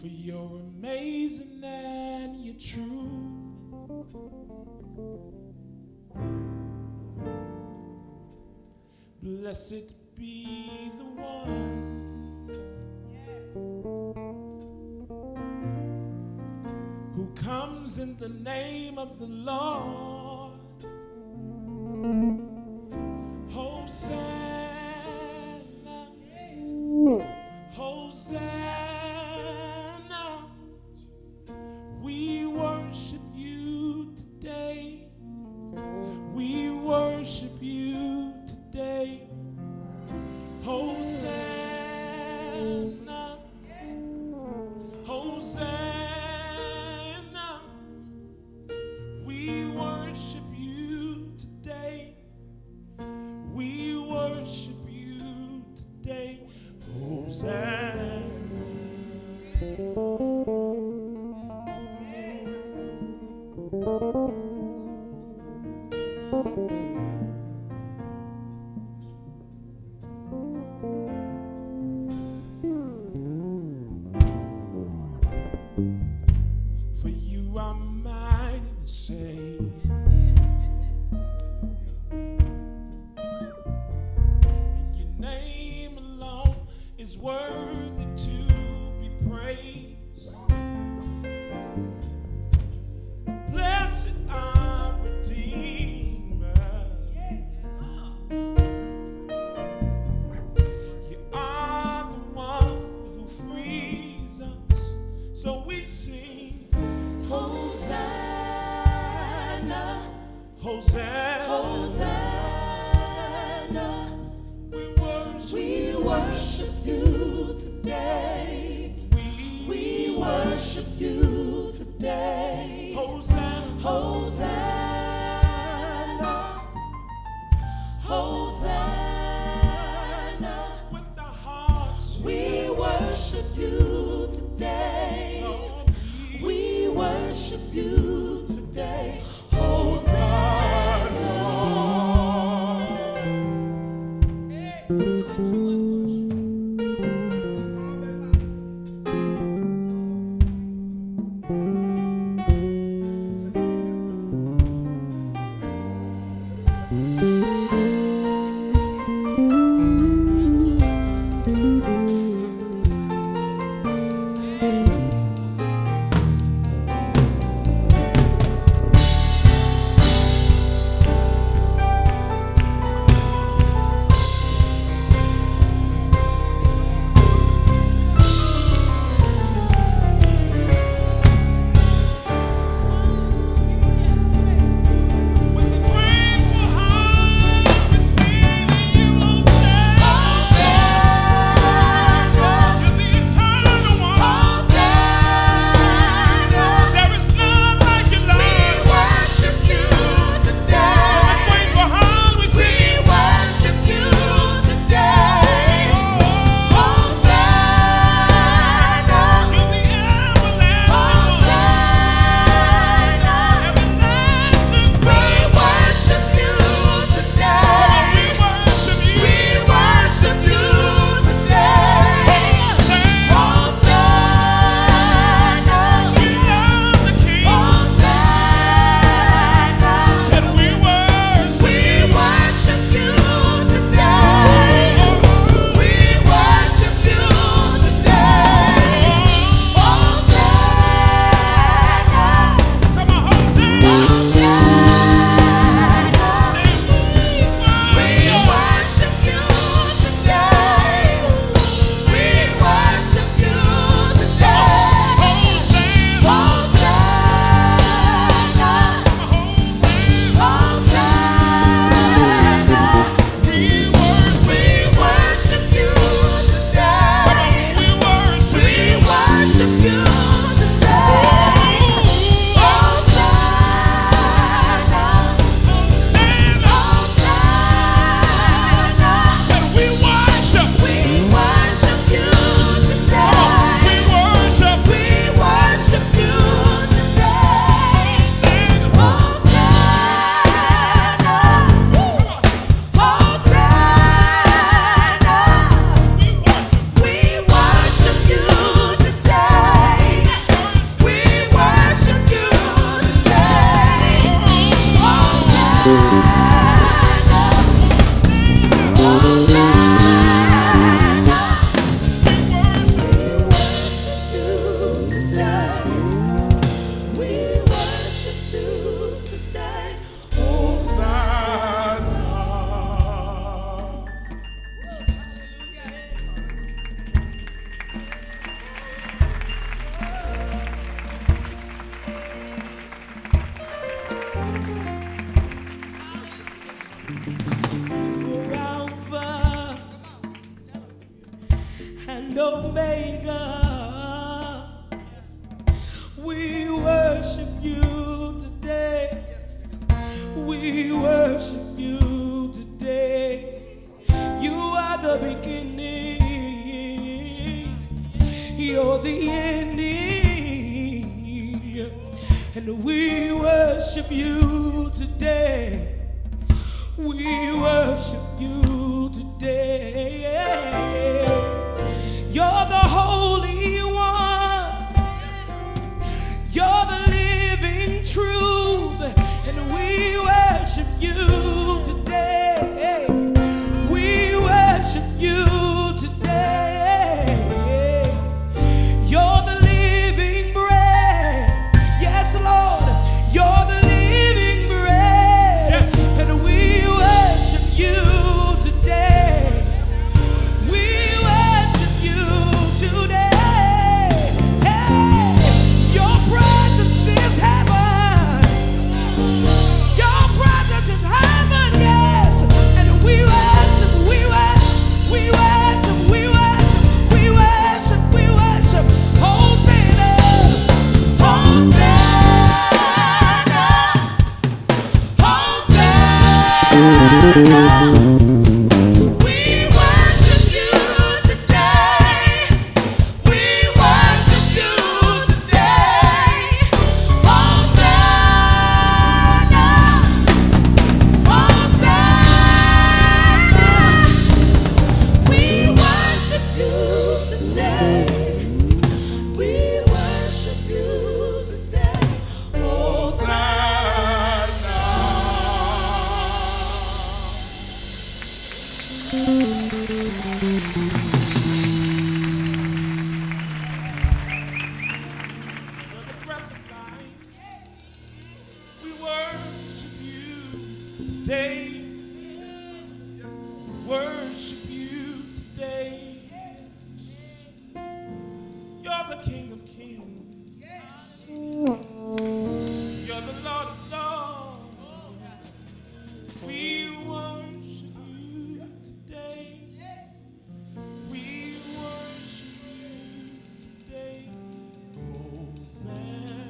For you're amazing and you're true. Blessed be the one who comes in the name of the Lord. Hosanna, Hosanna, we worship you today. We worship you today. Hosanna, Hosanna, we worship you today. We worship you today. Hosanna. For you are mighty to save. And your name alone is worthy to be praised. Blessed our Redeemer. You are the one who frees us. So we sing Hosanna, Hosanna, Hosanna. We worship you today. We worship you today. Hosanna, Hosanna, Hosanna. With our hearts, we worship you today. Lord, we worship you today. Hosanna. and we worship you today. We worship you today. You're the Holy One. You're the living truth, and we worship you today. We worship you today. You're the living bread. Yes, Lord, you're the living bread, and we worship you today. We worship you today. Hey, your presence is heaven. Your presence is heaven, yes. And we worship, we worship, we worship, we worship, we worship, we worship. Hosanna, Hosanna, Hosanna. We worship you today. We worship you today. Hosanna, Hosanna. We worship you today. We worship you today. Hosanna. You're the breath of life. We worship you today. Worship you today. You're the King of Kings. You're the Lord of Lords. We worship you today. We worship you today. Hosanna.